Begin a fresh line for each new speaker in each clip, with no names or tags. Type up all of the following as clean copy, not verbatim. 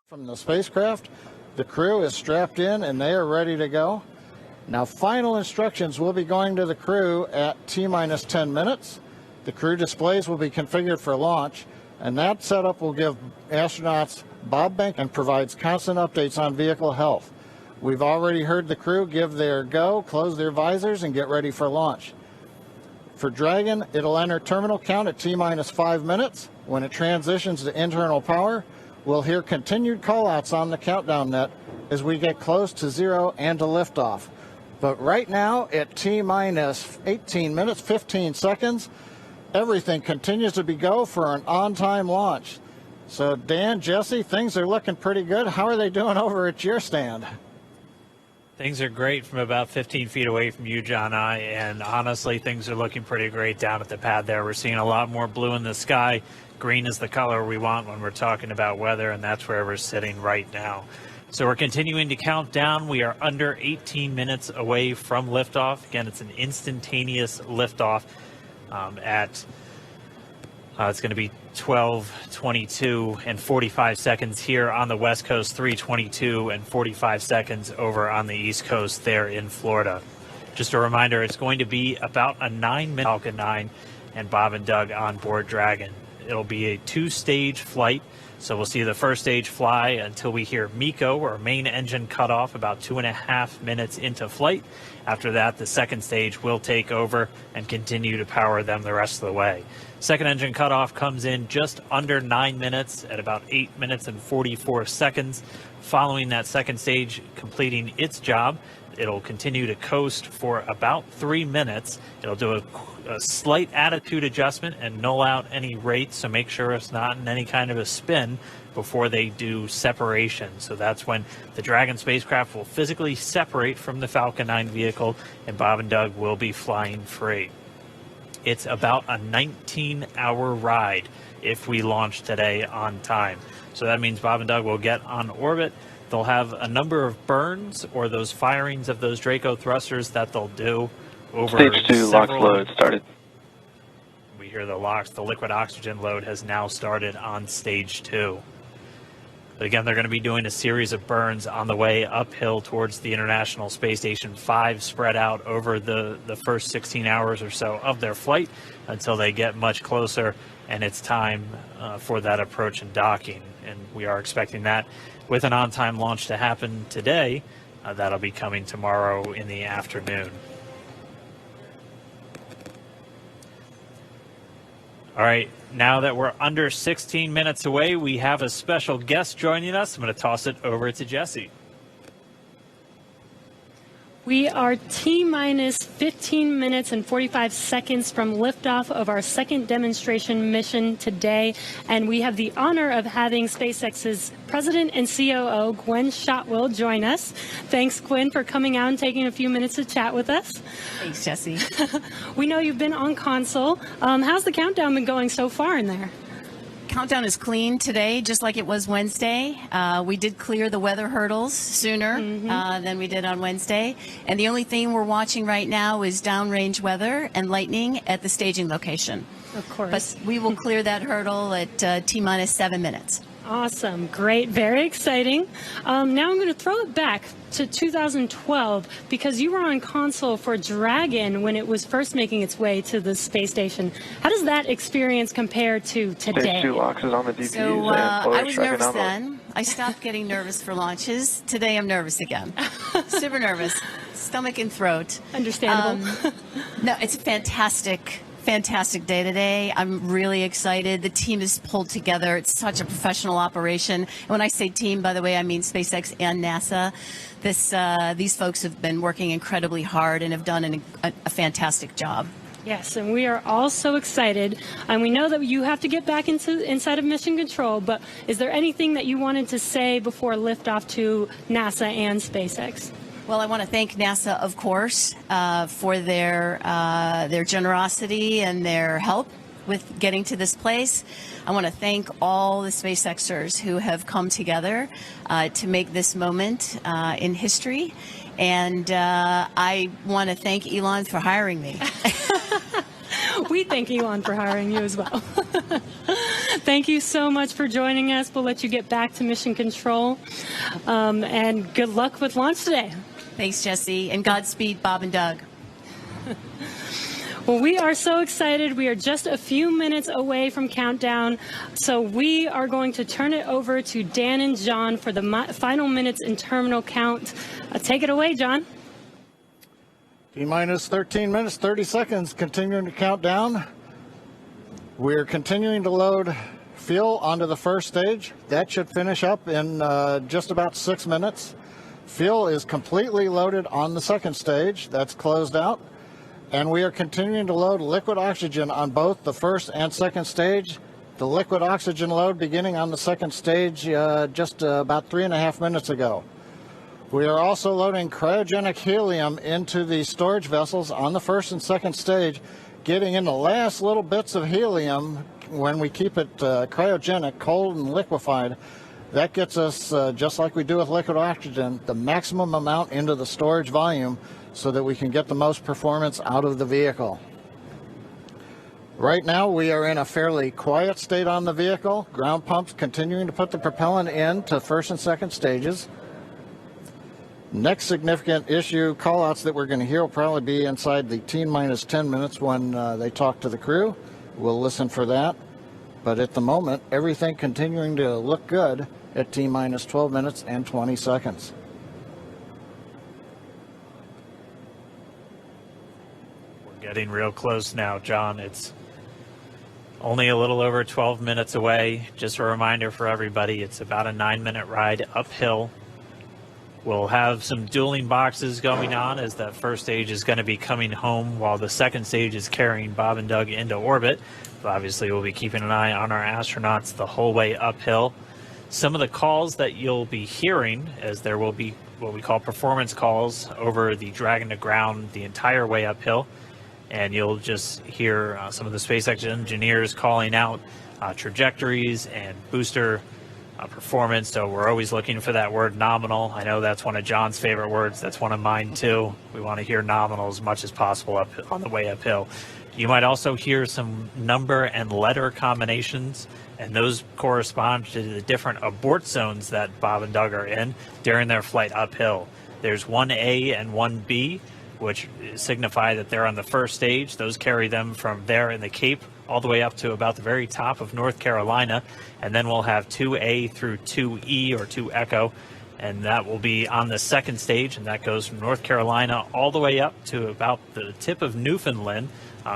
From the spacecraft, the crew is strapped in and they are ready to go. Now, final instructions will be going to the crew at T-minus 10 minutes. The crew displays will be configured for launch, and that setup will give astronauts Bob Behnken and provides constant updates on vehicle health. We've already heard the crew give their go, close their visors, and get ready for launch. For Dragon, it'll enter terminal count at T-minus 5 minutes. When it transitions to internal power, we'll hear continued callouts on the countdown net as we get close to zero and to liftoff. But right now, at T-minus 18 minutes, 15 seconds, everything continues to be go for an on-time launch. So Dan, Jesse, things are looking pretty good. How are they doing over at your stand?
Things are great from about 15 feet away from you, John, and honestly, things are looking pretty great down at the pad there. We're seeing a lot more blue in the sky. Green is the color we want when we're talking about weather, and that's where we're sitting right now. So we're continuing to count down. We are under 18 minutes away from liftoff. Again, it's an instantaneous liftoff it's going to be 12:22 and 45 seconds here on the West Coast, 3:22 and 45 seconds over on the East Coast there in Florida. Just a reminder, it's going to be about a 9-minute Falcon 9 and Bob and Doug on board Dragon. It'll be a two-stage flight, so we'll see the first stage fly until we hear MECO, or main engine cutoff, about 2.5 minutes into flight. After that, the second stage will take over and continue to power them the rest of the way. Second engine cutoff comes in just under 9 minutes at about 8 minutes and 44 seconds. Following that second stage completing its job, it'll continue to coast for about 3 minutes. It'll do a slight attitude adjustment and null out any rates, so make sure it's not in any kind of a spin before they do separation. So that's when the Dragon spacecraft will physically separate from the Falcon 9 vehicle, and Bob and Doug will be flying free. It's about a 19-hour ride if we launch today on time. So that means Bob and Doug will get on orbit. They'll have a number of burns, or those firings of those Draco thrusters that they'll do over
Stage 2 LOX load started.
We hear the LOX, the liquid oxygen load has now started on stage 2. But again, they're going to be doing a series of burns on the way uphill towards the International Space Station 5, spread out over the first 16 hours or so of their flight until they get much closer and it's time for that approach and docking. And we are expecting that with an on-time launch to happen today. That'll be coming tomorrow in the afternoon. All right, now that we're under 16 minutes away, we have a special guest joining us. I'm going to toss it over to Jesse.
We are T-minus 15 minutes and 45 seconds from liftoff of our second demonstration mission today, and we have the honor of having SpaceX's President and COO, Gwen Shotwell, join us. Thanks, Gwen, for coming out and taking a few minutes to chat with us.
Thanks, Jesse.
We know you've been on console. How's the countdown been going so far in there?
Countdown is clean today, just like it was Wednesday. We did clear the weather hurdles sooner than we did on Wednesday. And the only thing we're watching right now is downrange weather and lightning at the staging location.
Of course.
But we will clear that hurdle at T-minus 7 minutes.
Awesome. Great. Very exciting. Now I'm going to throw it back to 2012 because you were on console for Dragon when it was first making its way to the space station. How does that experience compare to today?
Stage 2 LOX is on the DPs.
So I was nervous then. I stopped getting nervous for launches. Today I'm nervous again. Super nervous. Stomach and throat.
Understandable.
No, it's a fantastic day today. I'm really excited. The team is pulled together. It's such a professional operation. And when I say team, by the way, I mean SpaceX and NASA. These folks have been working incredibly hard and have done a fantastic job.
Yes, and we are all so excited. And we know that you have to get back inside of mission control, but is there anything that you wanted to say before liftoff to NASA and SpaceX?
Well, I want to thank NASA, of course, for their generosity and their help with getting to this place. I want to thank all the SpaceXers who have come together to make this moment in history. And I want to thank Elon for hiring me.
We thank Elon for hiring you as well. Thank you so much for joining us. We'll let you get back to mission control. And good luck with launch today.
Thanks, Jesse, and Godspeed, Bob and Doug.
Well, we are so excited. We are just a few minutes away from countdown. So we are going to turn it over to Dan and John for the final minutes in terminal count. Take it away, John.
T-minus 13 minutes, 30 seconds, continuing to count down. We're continuing to load fuel onto the first stage. That should finish up in just about 6 minutes. Fuel is completely loaded on the second stage. That's closed out. And we are continuing to load liquid oxygen on both the first and second stage. The liquid oxygen load beginning on the second stage just about 3.5 minutes ago. We are also loading cryogenic helium into the storage vessels on the first and second stage, getting in the last little bits of helium when we keep it cryogenic, cold and liquefied. That gets us, just like we do with liquid oxygen, the maximum amount into the storage volume so that we can get the most performance out of the vehicle. Right now we are in a fairly quiet state on the vehicle. Ground pumps continuing to put the propellant in to first and second stages. Next significant issue callouts that we're going to hear will probably be inside the T-minus 10 minutes when they talk to the crew. We'll listen for that. But at the moment, everything continuing to look good at T-minus 12 minutes and 20 seconds.
Getting real close now, John. It's only a little over 12 minutes away. Just a reminder for everybody, it's about a 9-minute ride uphill. We'll have some dueling boxes going on as that first stage is going to be coming home while the second stage is carrying Bob and Doug into orbit. But obviously, we'll be keeping an eye on our astronauts the whole way uphill. Some of the calls that you'll be hearing, as there will be what we call performance calls over the Dragon to ground the entire way uphill. And you'll just hear some of the SpaceX engineers calling out trajectories and booster performance. So we're always looking for that word nominal. I know that's one of John's favorite words. That's one of mine too. We want to hear nominal as much as possible up on the way uphill. You might also hear some number and letter combinations, and those correspond to the different abort zones that Bob and Doug are in during their flight uphill. There's 1A and 1B, which signify that they're on the first stage. Those carry them from there in the Cape all the way up to about the very top of North Carolina. And then we'll have 2A through 2E or 2 Echo, and that will be on the second stage, and that goes from North Carolina all the way up to about the tip of Newfoundland,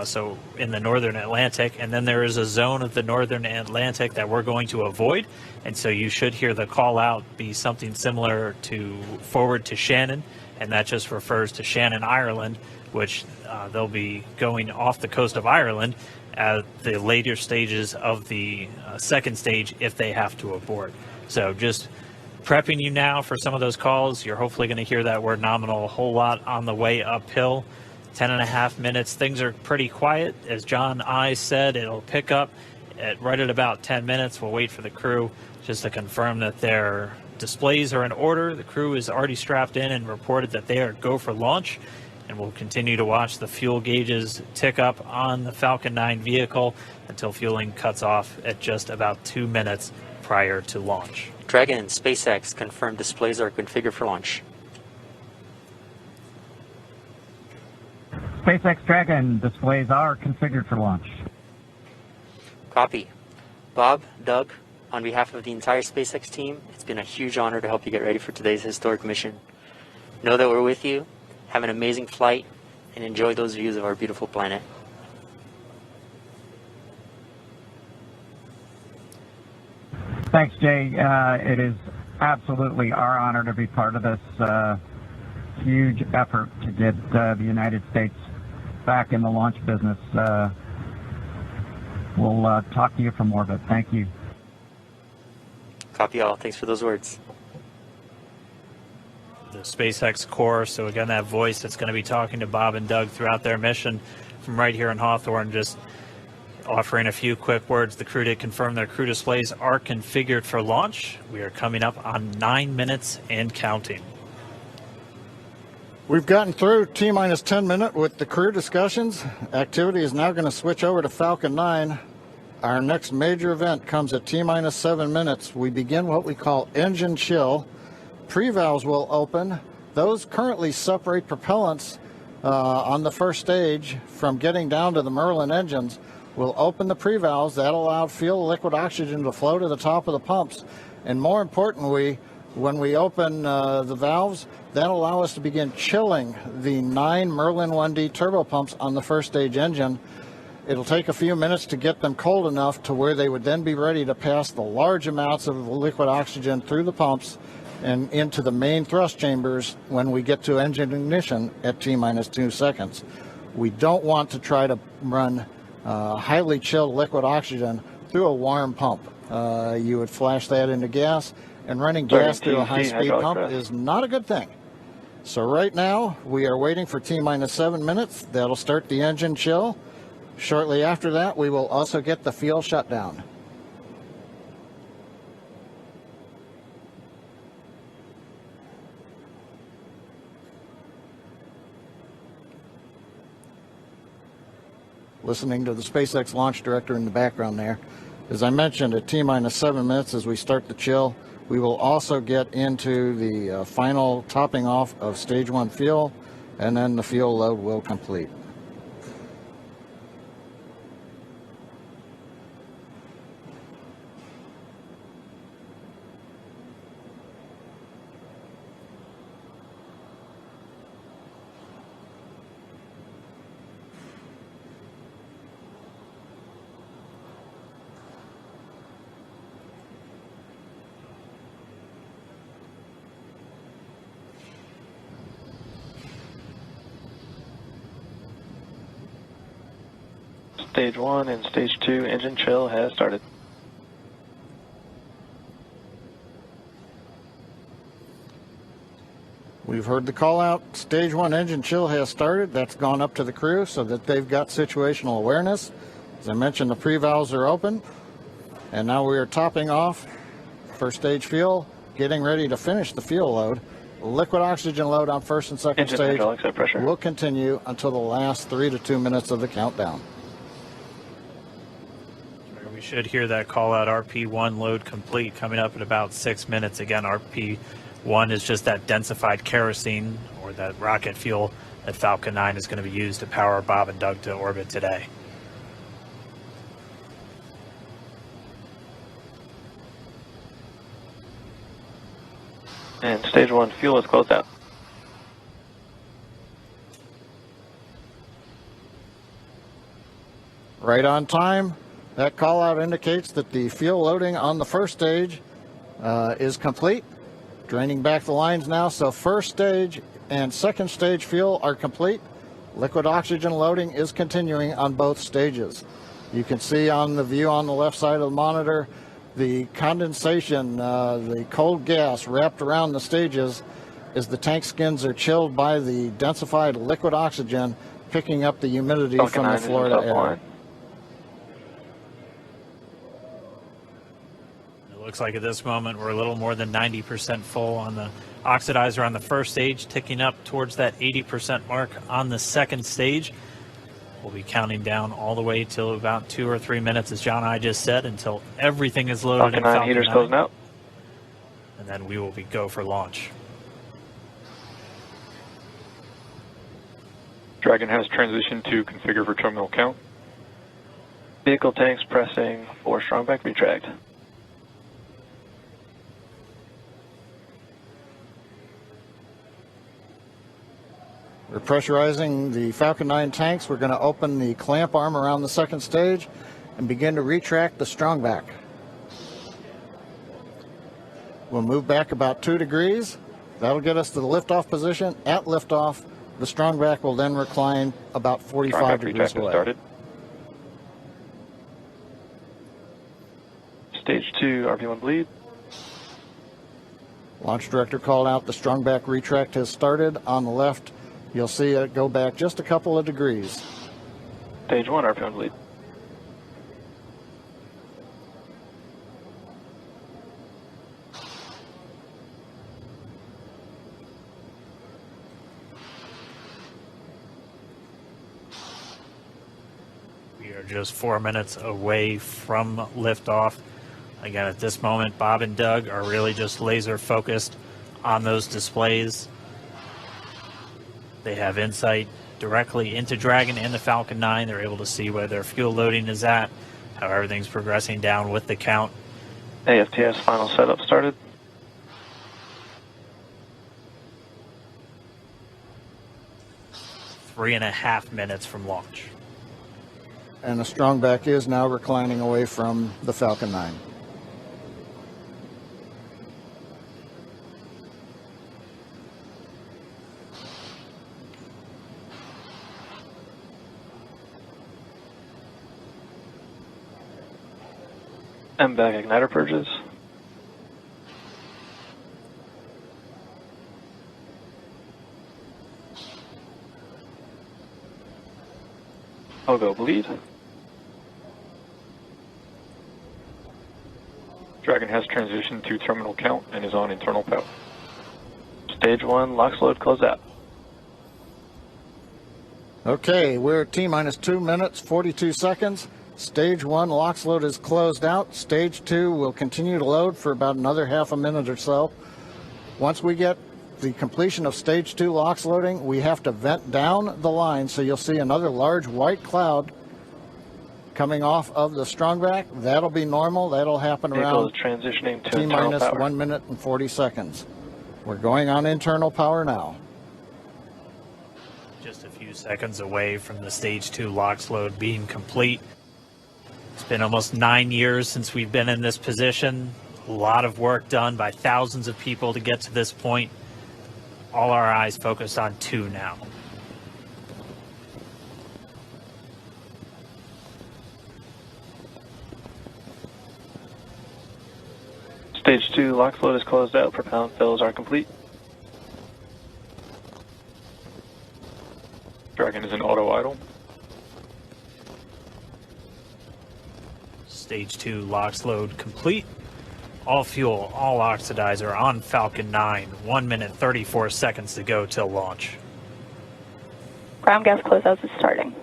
so in the northern Atlantic. And then there is a zone of the northern Atlantic that we're going to avoid, and so you should hear the call out be something similar to forward to Shannon, and that just refers to Shannon, Ireland, which they'll be going off the coast of Ireland at the later stages of the second stage if they have to abort. So just prepping you now for some of those calls. You're hopefully going to hear that word nominal a whole lot on the way uphill. 10.5 minutes. Things are pretty quiet. As John I said, it'll pick up right at about 10 minutes. We'll wait for the crew just to confirm that their displays are in order. The crew is already strapped in and reported that they are go for launch. And we'll continue to watch the fuel gauges tick up on the Falcon 9 vehicle until fueling cuts off at just about 2 minutes prior to launch.
Dragon and SpaceX confirmed displays are configured for launch.
SpaceX Dragon displays are configured for launch.
Copy. Bob, Doug, on behalf of the entire SpaceX team, it's been a huge honor to help you get ready for today's historic mission. Know that we're with you. Have an amazing flight and enjoy those views of our beautiful planet.
Thanks, Jay. It is absolutely our honor to be part of this huge effort to get the United States back in the launch business. We'll talk to you from orbit. Thank you.
Copy all. Thanks for those words.
The SpaceX Corps, so again, that voice that's going to be talking to Bob and Doug throughout their mission from right here in Hawthorne, just offering a few quick words. The crew did confirm their crew displays are configured for launch. We are coming up on 9 minutes and counting.
We've gotten through T-minus 10 minute with the crew discussions. Activity is now going to switch over to Falcon 9. Our next major event comes at T-minus 7 minutes. We begin what we call engine chill. Pre-valves will open. Those currently separate propellants on the first stage from getting down to the Merlin engines. We'll open the pre-valves. That allowed fuel liquid oxygen to flow to the top of the pumps. And more importantly, when we open the valves, that allow us to begin chilling the 9 Merlin 1D turbo pumps on the first stage engine. It'll take a few minutes to get them cold enough to where they would then be ready to pass the large amounts of liquid oxygen through the pumps and into the main thrust chambers when we get to engine ignition at T-minus 2 seconds. We don't want to try to run highly chilled liquid oxygen through a warm pump. You would flash that into gas, and running gas through a high-speed pump is not a good thing. So right now, we are waiting for T-minus 7 minutes. That'll start the engine chill. Shortly after that, we will also get the fuel shutdown. Listening to the SpaceX launch director in the background there. As I mentioned, at T-minus 7 minutes, as we start the chill, we will also get into the final topping off of stage 1 fuel, and then the fuel load will complete.
Stage 1 and Stage 2 engine chill has started.
We've heard the call out. Stage 1 engine chill has started. That's gone up to the crew so that they've got situational awareness. As I mentioned, the pre-valves are open. And now we are topping off first stage fuel, getting ready to finish the fuel load. Liquid oxygen load on first and second
Engine
stage
hydraulics at pressure.
will continue until the last 3 to 2 minutes of the countdown.
We should hear that call out RP1 load complete coming up in about 6 minutes. Again, RP1 is just that densified kerosene or that rocket fuel that Falcon 9 is going to be used to power Bob and Doug to orbit today.
And Stage 1 fuel is closed out.
Right on time. That call out indicates that the fuel loading on the first stage is complete. Draining back the lines now, so first stage and second stage fuel are complete. Liquid oxygen loading is continuing on both stages. You can see on the view on the left side of the monitor the condensation, the cold gas wrapped around the stages as the tank skins are chilled by the densified liquid oxygen picking up the humidity from the Florida air.
Looks like at this moment we're a little more than 90% full on the oxidizer on the first stage, ticking up towards that 80% mark on the second stage. We'll be counting down all the way till about 2 or 3 minutes, as John and I just said, until everything is loaded in Falcon 9.
Heaters closing out.
And then we will go for launch.
Dragon has transitioned to configure for terminal count.
Vehicle tanks pressing for strongback retract.
We're pressurizing the Falcon 9 tanks. We're going to open the clamp arm around the second stage and begin to retract the strongback. We'll move back about 2 degrees. That'll get us to the liftoff position. At liftoff, the strongback will then recline about 45 degrees away.
Started. Stage 2 RP1 bleed.
Launch director called out the strongback retract has started. On the left, you'll see it go back just a couple of degrees.
Stage 1 RP1 bleed.
They're just 4 minutes away from liftoff. Again, at this moment, Bob and Doug are really just laser focused on those displays. They have insight directly into Dragon and the Falcon 9. They're able to see where their fuel loading is at, how everything's progressing down with the count.
AFTS final setup started.
3.5 minutes from launch.
And the strongback is now reclining away from the Falcon 9.
MVAC igniter purges. I'll go bleed.
Dragon has transitioned to terminal count and is on internal power.
Stage 1, LOX load close out.
Okay, we're at T-minus 2 minutes, 42 seconds. Stage 1 LOX load is closed out. Stage 2 will continue to load for about another half a minute or so. Once we get the completion of Stage 2 LOX loading, we have to vent down the line, so you'll see another large white cloud coming off of the strongback. That'll be normal. That'll happen
Vehicle
around
is transitioning to internal
T-minus
power.
1 minute and 40 seconds. We're going on internal power now.
Just a few seconds away from the Stage 2 LOX load being complete. It's been almost 9 years since we've been in this position. A lot of work done by thousands of people to get to this point. All our eyes focused on 2 now.
Stage 2 LOX load is closed out. Propellant fills are complete.
Dragon is in auto idle.
Stage 2 LOX load complete. All fuel, all oxidizer on Falcon 9. 1 minute, 34 seconds to go till launch.
Ground gas closeouts is starting.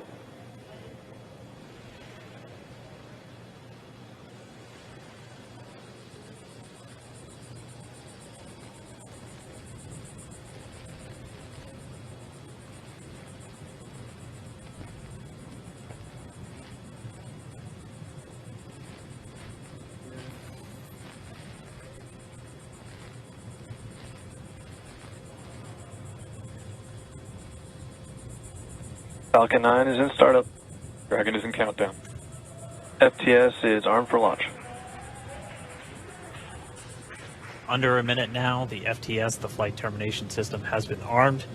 Falcon 9 is in startup.
Dragon is in countdown.
FTS is armed for launch.
Under a minute now, the FTS, the flight termination system, has been armed.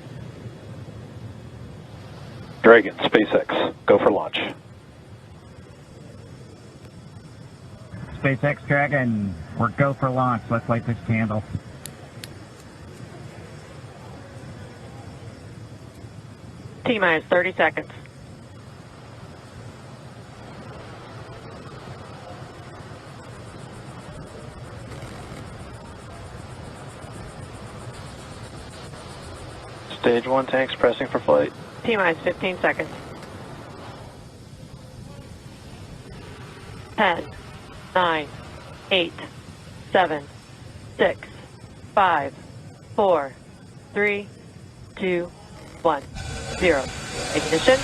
Dragon, SpaceX, go for launch.
SpaceX Dragon, we're go for launch. Let's light this candle.
T-minus 30 seconds.
Stage 1 tanks pressing for flight.
T-minus 15 seconds. 10, 9, 8, 7, 6, 5, 4, 3, 2, 1, 0. Ignition.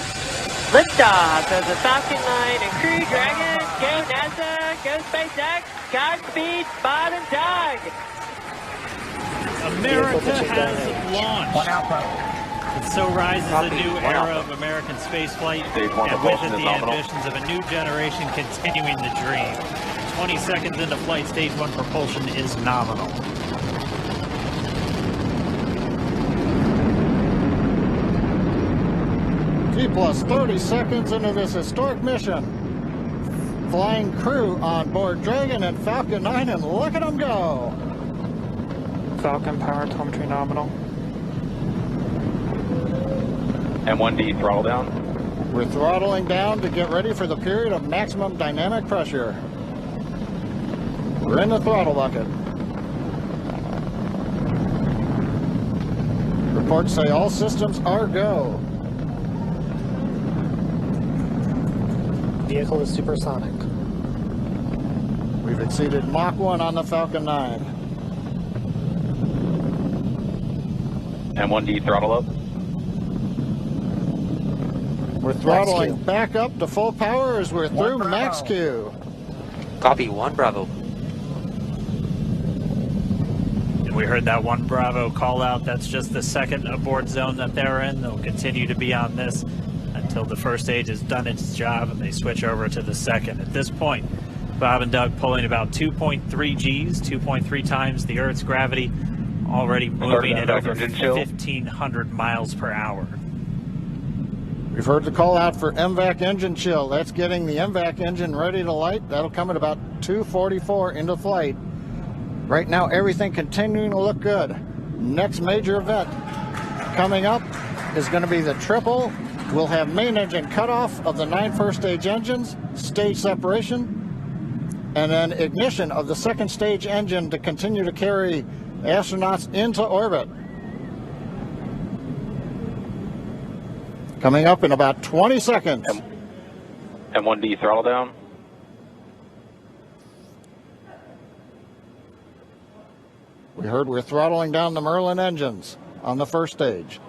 Liftoff of the Falcon 9 and Crew Dragon. Go NASA, go SpaceX. Godspeed, Bob and Doug.
America has launched.
One Alpha.
And so rises a new era of American spaceflight, and with it the ambitions of a new generation continuing the dream. 20 seconds into flight, stage 1 propulsion is nominal.
T plus 30 seconds into this historic mission. Flying crew on board Dragon and Falcon 9, and look at them go.
Falcon power telemetry nominal.
M1D throttle down.
We're throttling down to get ready for the period of maximum dynamic pressure. We're in the throttle bucket. Reports say all systems are go.
Vehicle is supersonic.
We've exceeded Mach 1 on the Falcon 9.
M1D throttle up.
We're throttling back up to full power as we're through max Q.
Copy, 1 Bravo.
And we heard that 1 Bravo call out. That's just the second abort zone that they're in. They'll continue to be on this until the first stage has done its job and they switch over to the second. At this point, Bob and Doug pulling about 2.3 Gs, 2.3 times the Earth's gravity, already moving at over 1,500 miles per hour.
We've heard the call out for MVAC engine chill. That's getting the MVAC engine ready to light. That'll come at about 2:44 into flight. Right now, everything continuing to look good. Next major event coming up is going to be the triple. We'll have main engine cutoff of the 9 first stage engines, stage separation, and then ignition of the second stage engine to continue to carry astronauts into orbit. Coming up in about 20 seconds.
M1D throttle down.
We heard we're throttling down the Merlin engines on the first stage.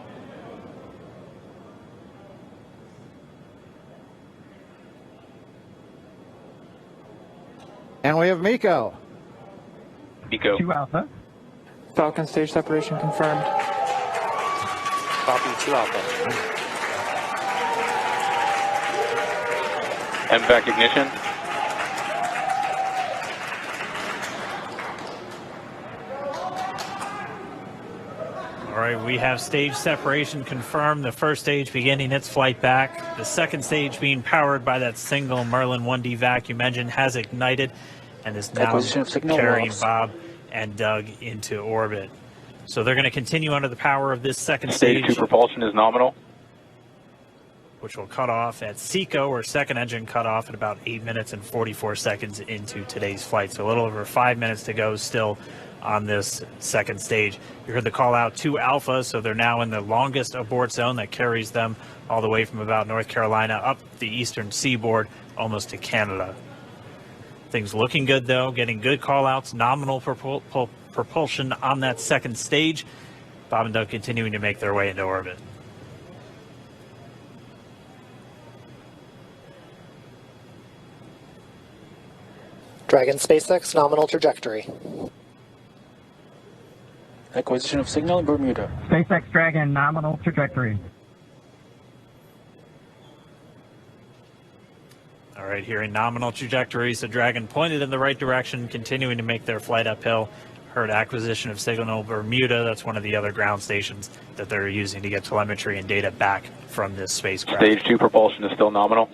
And we have MECO.
MECO.
2 Alpha.
Falcon stage separation confirmed.
Copy, 2 Alpha.
MVAC ignition.
All right, we have stage separation confirmed. The first stage beginning its flight back. The second stage being powered by that single Merlin 1D vacuum engine has ignited and is now carrying Bob and Doug into orbit. So they're going to continue under the power of this second stage.
Stage 2 propulsion is nominal.
Which will cut off at SECO, or second engine cut off at about 8 minutes and 44 seconds into today's flight. So a little over 5 minutes to go still on this second stage. You heard the call out 2 Alpha, so they're now in the longest abort zone that carries them all the way from about North Carolina up the eastern seaboard almost to Canada. Things looking good though, getting good call outs, nominal propulsion on that second stage. Bob and Doug continuing to make their way into orbit.
Dragon SpaceX nominal trajectory.
Acquisition of signal in Bermuda.
SpaceX Dragon nominal trajectory.
All right, here in nominal trajectory, so Dragon pointed in the right direction, continuing to make their flight uphill. Heard acquisition of signal Bermuda. That's one of the other ground stations that they're using to get telemetry and data back from this spacecraft.
Stage 2 propulsion is still nominal.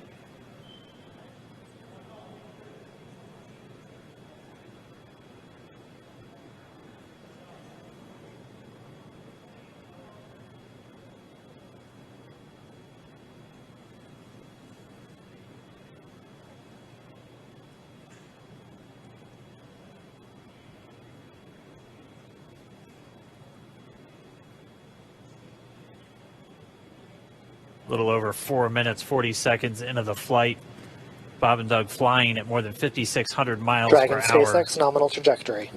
A little over 4 minutes, 40 seconds into the flight. Bob and Doug flying at more than 5,600 miles
Dragon
per hour.
SpaceX nominal trajectory.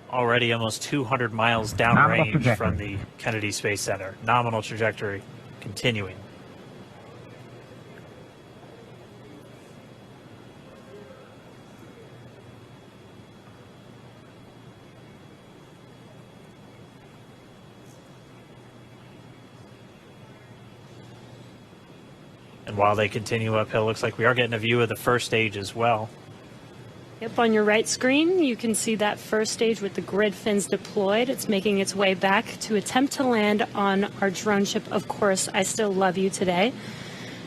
Already almost 200 miles downrange from the Kennedy Space Center. Nominal trajectory continuing. And while they continue uphill, looks like we are getting a view of the first stage as well.
Yep, on your right screen, you can see that first stage with the grid fins deployed. It's making its way back to attempt to land on our drone ship, Of Course, I Still Love You Today.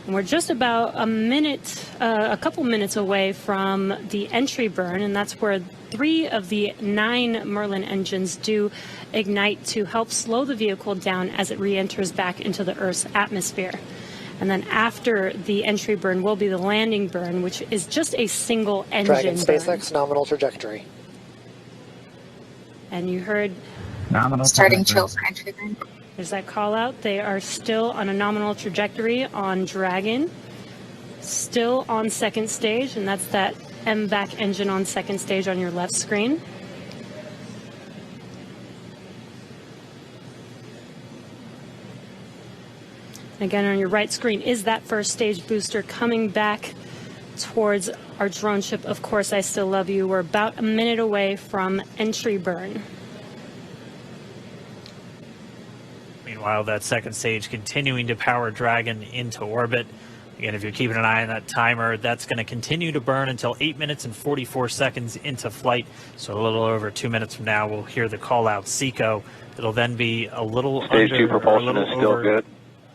And we're just about a couple minutes away from the entry burn, and that's where 3 of the 9 Merlin engines do ignite to help slow the vehicle down as it re-enters back into the Earth's atmosphere. And then after the entry burn will be the landing burn, which is just a single engine
Dragon
burn.
SpaceX nominal trajectory.
And you heard
Nominal
Starting
trajectory.
chill for entry burn.
there's that call out. They are still on a nominal trajectory on Dragon. Still on second stage, and that's that MVAC engine on second stage on your left screen. Again, on your right screen is that first stage booster coming back towards our drone ship. Of course, I still love you. We're about a minute away from entry burn.
Meanwhile, that second stage continuing to power Dragon into orbit. Again, if you're keeping an eye on that timer, that's going to continue to burn until 8 minutes and 44 seconds into flight. So a little over 2 minutes from now, we'll hear the call out SECO. It'll then be a little
Stage 2 propulsion is still good.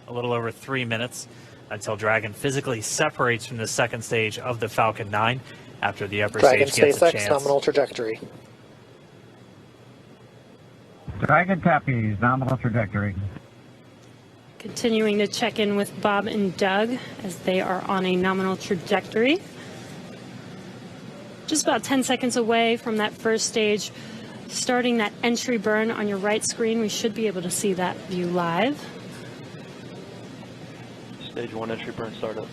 A little over 3 minutes until Dragon physically separates from the second stage of the Falcon 9 after the upper
Dragon
stage gets a
SpaceX
chance.
nominal trajectory.
Dragon copies, nominal trajectory.
Continuing to check in with Bob and Doug as they are on a nominal trajectory. Just about 10 seconds away from that first stage, starting that entry burn on your right screen. We should be able to see that view live.
Stage 1 entry burn startup.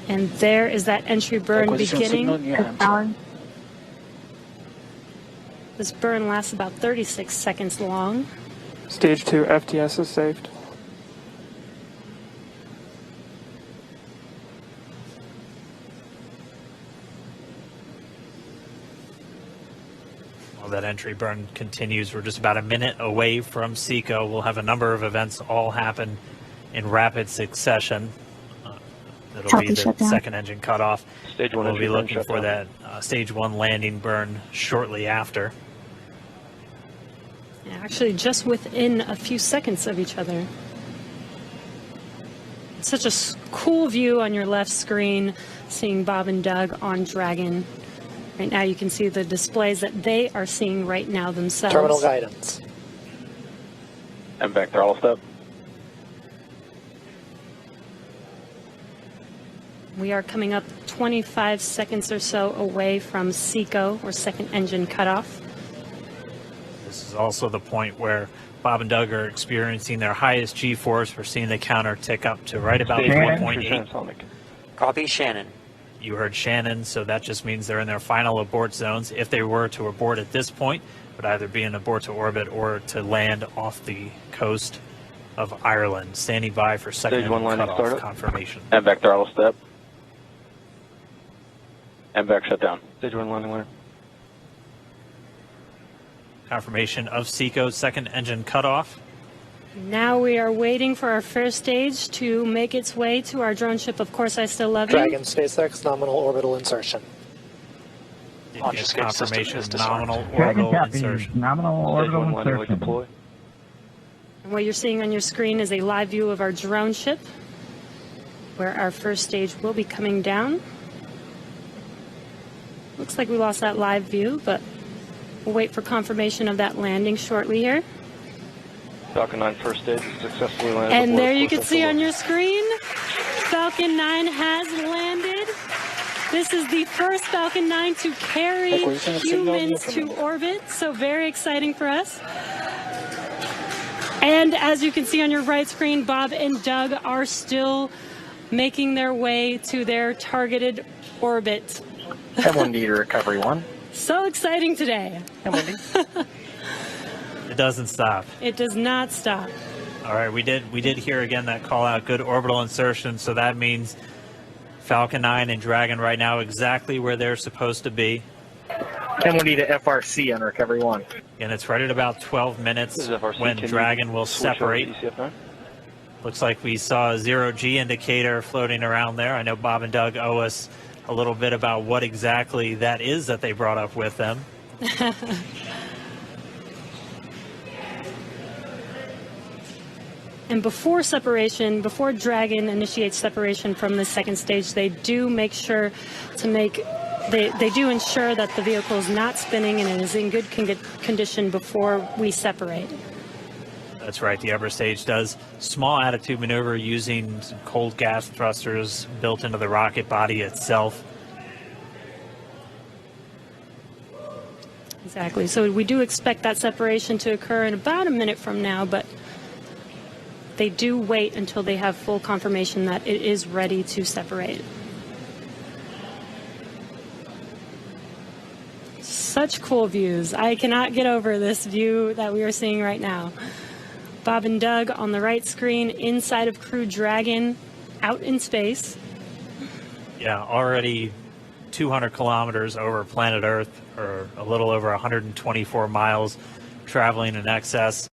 And there is that entry burn beginning. This burn lasts about 36 seconds long.
Stage 2 FTS is saved.
While that entry burn continues, we're just about a minute away from SECO. We'll have a number of events all happen in rapid succession. It'll be the second engine cutoff.
Stage 1
we'll be
entry
looking
burn
for that stage 1 landing burn shortly after.
Yeah, actually, just within a few seconds of each other. It's such a cool view on your left screen, seeing Bob and Doug on Dragon. Right now you can see the displays that they are seeing right now themselves.
Terminal guidance.
MVAC throttle step.
We are coming up 25 seconds or so away from SECO, or second engine cutoff.
This is also the point where Bob and Doug are experiencing their highest G-force. We're seeing the counter tick up to right about 1.8.
Copy, Shannon.
You heard Shannon, so that just means they're in their final abort zones. If they were to abort at this point, it would either be an abort to orbit or to land off the coast of Ireland. Standing by for second
Stage 1 landing
cutoff
startup.
confirmation.
MVAC throttle step. MVAC shutdown. Stage 1 landing line.
Confirmation of SECO's second engine cutoff.
Now we are waiting for our first stage to make its way to our drone ship. Of course, I still love you.
Dragon SpaceX nominal orbital insertion.
Launch escape confirmation
system is
nominal
Dragon
orbital
copies,
insertion.
nominal orbital insertion.
Deploy.
And what you're seeing on your screen is a live view of our drone ship, where our first stage will be coming down. Looks like we lost that live view, but we'll wait for confirmation of that landing shortly here.
Falcon 9 first stage successfully landed.
And there you can see on your screen, Falcon 9 has landed. This is the first Falcon 9 to carry humans to orbit, so very exciting for us. And as you can see on your right screen, Bob and Doug are still making their way to their targeted orbit.
M1D to recovery 1.
So exciting today.
M1D.
It doesn't stop.
It does not stop.
All right, we did hear again that call out, good orbital insertion, so that means Falcon 9 and Dragon right now exactly where they're supposed to be.
M1D to FRC on recovery 1.
And it's right at about 12 minutes when Dragon will separate. Looks like we saw a 0G indicator floating around there. I know Bob and Doug owe us a little bit about what exactly that is that they brought up with them.
And before separation, before Dragon initiates separation from the second stage, they do make sure to they do ensure that the vehicle is not spinning and it is in good condition before we separate.
That's right, the upper stage does small attitude maneuver using some cold gas thrusters built into the rocket body itself.
Exactly, so we do expect that separation to occur in about a minute from now, but they do wait until they have full confirmation that it is ready to separate. Such cool views. I cannot get over this view that we are seeing right now. Bob and Doug on the right screen inside of Crew Dragon out in space.
Yeah, already 200 kilometers over planet Earth, or a little over 124 miles, traveling in excess